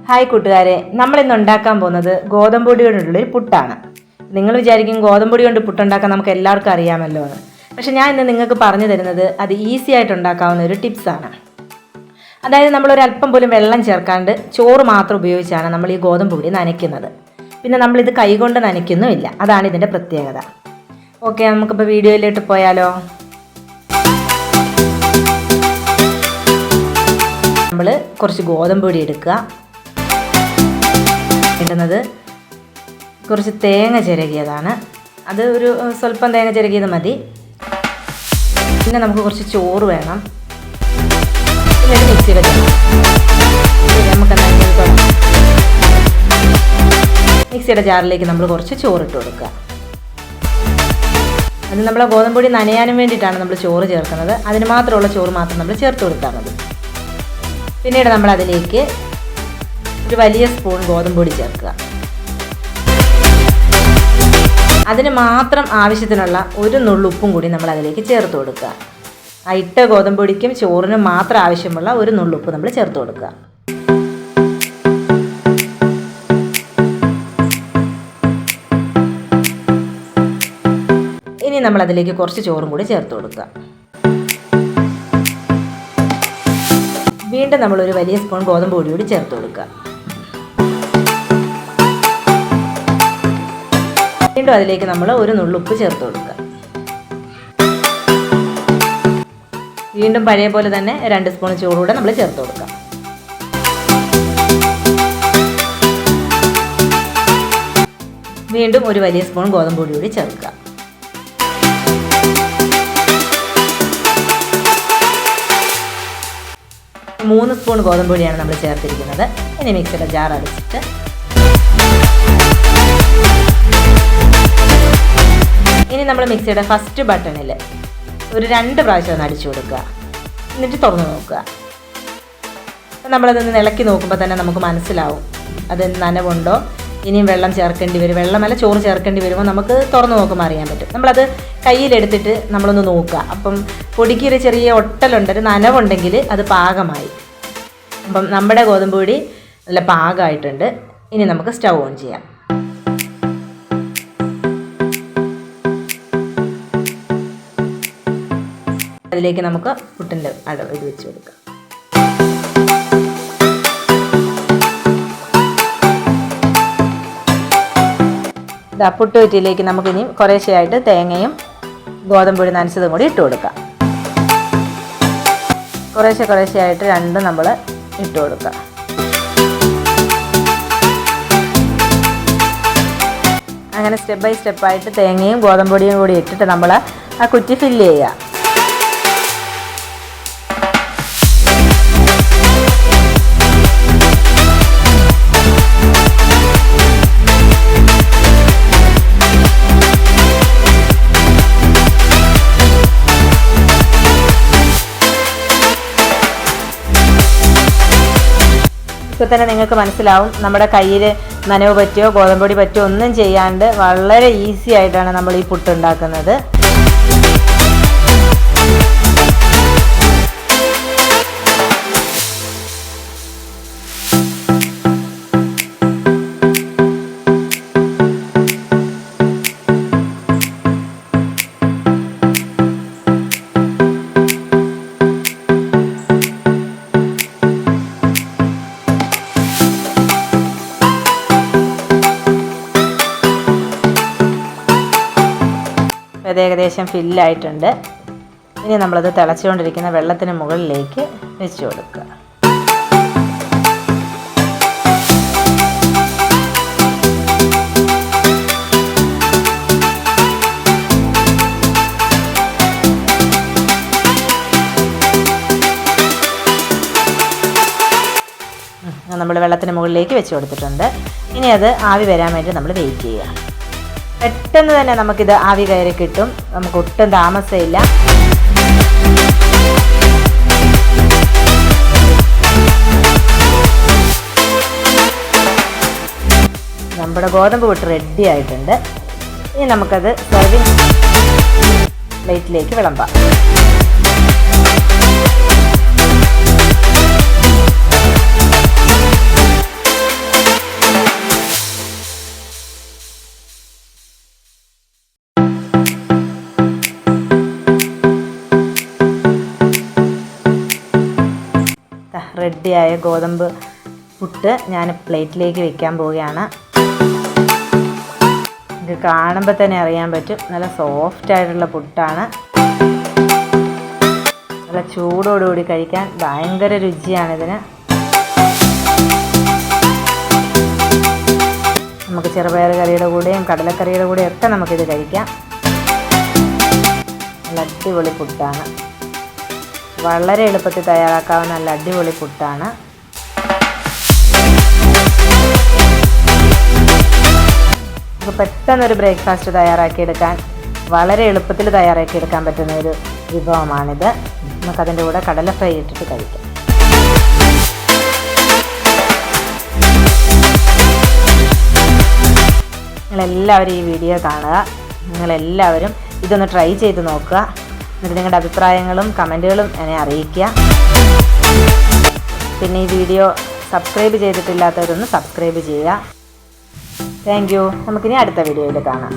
Hi കൂട്ടുകാരെ, നമ്മളിന്ന് ഉണ്ടാക്കാൻ പോകുന്നത് ഗോതമ്പ് പൊടി കൊണ്ടുള്ളൊരു പുട്ടാണ്. നിങ്ങൾ വിചാരിക്കും ഗോതമ്പ് പൊടി കൊണ്ട് പുട്ടുണ്ടാക്കാൻ നമുക്ക് എല്ലാവർക്കും അറിയാമല്ലോ എന്ന്. പക്ഷെ ഞാൻ ഇന്ന് നിങ്ങൾക്ക് പറഞ്ഞു തരുന്നത് അത് ഈസി ആയിട്ട് ഉണ്ടാക്കാവുന്ന ഒരു ടിപ്സാണ്. അതായത് നമ്മളൊരല്പം പോലും വെള്ളം ചേർക്കാണ്ട് ചോറ് മാത്രം ഉപയോഗിച്ചാണ് നമ്മൾ ഈ ഗോതമ്പ് പൊടി നനയ്ക്കുന്നത്. പിന്നെ നമ്മളിത് കൈകൊണ്ട് നനയ്ക്കുന്നുമില്ല. അതാണ് ഇതിൻ്റെ പ്രത്യേകത. ഓക്കെ, നമുക്കിപ്പോൾ വീഡിയോയിലോട്ട് പോയാലോ. നമ്മൾ കുറച്ച് ഗോതമ്പ് പൊടി എടുക്കുക. ഇടുന്നത് കുറച്ച് തേങ്ങ ചിരകിയതാണ്. അത് ഒരു സ്വല്പം തേങ്ങ ചിരകിയത് മതി. പിന്നെ നമുക്ക് കുറച്ച് ചോറ് വേണം. പിന്നെ മിക്സിയിൽ നമുക്ക് മിക്സിയുടെ ജാറിലേക്ക് നമ്മൾ കുറച്ച് ചോറിട്ട് കൊടുക്കുക. അത് നമ്മൾ ഗോതമ്പ് പൊടി നനയാനും വേണ്ടിയിട്ടാണ് നമ്മൾ ചോറ് ചേർക്കുന്നത്. അതിന് മാത്രമുള്ള ചോറ് മാത്രം നമ്മൾ ചേർത്ത് കൊടുത്താൽ മതി. പിന്നീട് നമ്മൾ അതിലേക്ക് ഒരു വലിയ സ്പൂൺ ഗോതമ്പ് പൊടി ചേർക്കുക. അതിന് മാത്രം ആവശ്യത്തിനുള്ള ഒരു നുള്ളുപ്പും കൂടി നമ്മൾ അതിലേക്ക് ചേർത്ത് കൊടുക്കുക. ആ ഇട്ട ഗോതമ്പ് പൊടിക്കും ചോറിനും മാത്രം ആവശ്യമുള്ള ഒരു നുള്ളുപ്പ് നമ്മൾ ചേർത്ത് കൊടുക്കുക. ഇനി നമ്മൾ അതിലേക്ക് കുറച്ച് ചോറും കൂടി ചേർത്ത് കൊടുക്കുക. വീണ്ടും നമ്മളൊരു വലിയ സ്പൂൺ ഗോതമ്പ് പൊടി കൂടി ചേർത്ത് കൊടുക്കുക. വീണ്ടും അതിലേക്ക് നമ്മൾ ഒരു നുള്ളുപ്പ് ചേർത്ത് കൊടുക്കുക. വീണ്ടും പഴയ പോലെ തന്നെ 2 സ്പൂൺ ചോറുകൂടെ നമ്മൾ ചേർത്ത് കൊടുക്കുക. വീണ്ടും ഒരു വലിയ സ്പൂൺ ഗോതമ്പ് പൊടി കൂടി ചേർക്കുക. മൂന്ന് സ്പൂൺ ഗോതമ്പ് പൊടിയാണ് നമ്മൾ ചേർത്തിരിക്കുന്നത്. ഇനി മിക്സിയുടെ ജാർ അടച്ചിട്ട് ഇനി നമ്മൾ മിക്സിയുടെ ഫസ്റ്റ് ബട്ടണിൽ ഒരു 2 പ്രാവശ്യം ഒന്ന് അടിച്ചു കൊടുക്കുക. എന്നിട്ട് തുറന്ന് നോക്കുക. നമ്മളതൊന്ന് ഇളക്കി നോക്കുമ്പോൾ തന്നെ നമുക്ക് മനസ്സിലാവും അത് നനവുണ്ടോ, ഇനിയും വെള്ളം ചേർക്കേണ്ടി വരും. വെള്ളമല്ല, ചോറ് ചേർക്കേണ്ടി വരുമ്പോൾ നമുക്ക് തുറന്ന് നോക്കുമ്പോൾ അറിയാൻ പറ്റും. നമ്മളത് കയ്യിലെടുത്തിട്ട് നമ്മളൊന്ന് നോക്കുക. അപ്പം പൊടിക്കൊരു ചെറിയ ഒട്ടലുണ്ട്, ഒരു നനവുണ്ടെങ്കിൽ അത് പാകമായി. അപ്പം നമ്മുടെ ഗോതമ്പ് പൊടി നല്ല പാകമായിട്ടുണ്ട്. ഇനി നമുക്ക് സ്റ്റൗ ഓൺ ചെയ്യാം. അതിലേക്ക് നമുക്ക് പുട്ടിൻ്റെ ഇത് വെച്ച് കൊടുക്കാം. പുട്ട് കുറ്റിയിലേക്ക് നമുക്കിനി കുറേശ്ശെയായിട്ട് തേങ്ങയും ഗോതമ്പ് പൊടി നനച്ചതും കൂടി ഇട്ട് കൊടുക്കാം. കുറേശ്ശെയായിട്ട് രണ്ടും നമ്മൾ ഇട്ട് കൊടുക്കുക. അങ്ങനെ സ്റ്റെപ്പ് ബൈ സ്റ്റെപ്പായിട്ട് തേങ്ങയും ഗോതമ്പ് പൊടിയും കൂടി ഇട്ടിട്ട് നമ്മൾ ആ കുറ്റി ഫില്ല് ചെയ്യുക. ഇപ്പോൾ തന്നെ നിങ്ങൾക്ക് മനസ്സിലാവും നമ്മുടെ കയ്യിൽ നനവ് പറ്റിയോ ഗോതമ്പ് പൊടി പറ്റിയോ ഒന്നും ചെയ്യാണ്ട് വളരെ ഈസി ആയിട്ടാണ് നമ്മൾ ഈ പുട്ട് ഉണ്ടാക്കുന്നത്. അത് ഏകദേശം ഫില്ലായിട്ടുണ്ട്. ഇനി നമ്മളത് തിളച്ചുകൊണ്ടിരിക്കുന്ന വെള്ളത്തിന് മുകളിലേക്ക് വെച്ച് കൊടുക്കുക. നമ്മൾ വെള്ളത്തിന് മുകളിലേക്ക് വെച്ച് കൊടുത്തിട്ടുണ്ട്. ഇനി അത് ആവി വരാൻ വേണ്ടി നമ്മൾ വെയിറ്റ് ചെയ്യുക. പെട്ടെന്ന് തന്നെ നമുക്കിത് ആവി കയറി കിട്ടും. നമുക്ക് ഒട്ടും താമസമില്ല. നമ്മുടെ ഗോതമ്പ് പുട്ട് റെഡി ആയിട്ടുണ്ട്. ഇനി നമുക്കത് സെർവിങ് പ്ലേറ്റിലേക്ക് വിളമ്പാം. റെഡിയായ ഗോതമ്പ് പുട്ട് ഞാൻ പ്ലേറ്റിലേക്ക് വെക്കാൻ പോവുകയാണ്. ഇത് കാണുമ്പോൾ തന്നെ അറിയാൻ പറ്റും, നല്ല സോഫ്റ്റായിട്ടുള്ള പുട്ടാണ്. നല്ല ചൂടോടുകൂടി കഴിക്കാൻ ഭയങ്കര രുചിയാണിതിന്. നമുക്ക് ചെറുപയർ കറിയുടെ കൂടെയും കടലക്കറിയുടെ കൂടെയും ഒക്കെ നമുക്കിത് കഴിക്കാം. നല്ല അടിപൊളി പുട്ടാണ്. വളരെ എളുപ്പത്തിൽ തയ്യാറാക്കാവുന്ന നല്ല അടിപൊളി പുട്ടാണ്. നമുക്ക് പെട്ടെന്നൊരു ബ്രേക്ക്ഫാസ്റ്റ് തയ്യാറാക്കിയെടുക്കാൻ, വളരെ എളുപ്പത്തിൽ തയ്യാറാക്കിയെടുക്കാൻ പറ്റുന്ന ഒരു വിഭവമാണിത്. നമുക്കതിൻ്റെ കൂടെ കടല ഫ്രൈ ഇട്ടിട്ട് കഴിക്കാം. നിങ്ങളെല്ലാവരും ഈ വീഡിയോ കാണുക. നിങ്ങളെല്ലാവരും ഇതൊന്ന് ട്രൈ ചെയ്ത് നോക്കുക. എന്നിട്ട് നിങ്ങളുടെ അഭിപ്രായങ്ങളും കമൻറ്റുകളും എന്നെ അറിയിക്കുക. പിന്നെ ഈ വീഡിയോ സബ്സ്ക്രൈബ് ചെയ്തിട്ടില്ലാത്തവരൊന്ന് സബ്സ്ക്രൈബ് ചെയ്യുക. Thank you. നമുക്കിനി അടുത്ത വീഡിയോയിൽ കാണാം.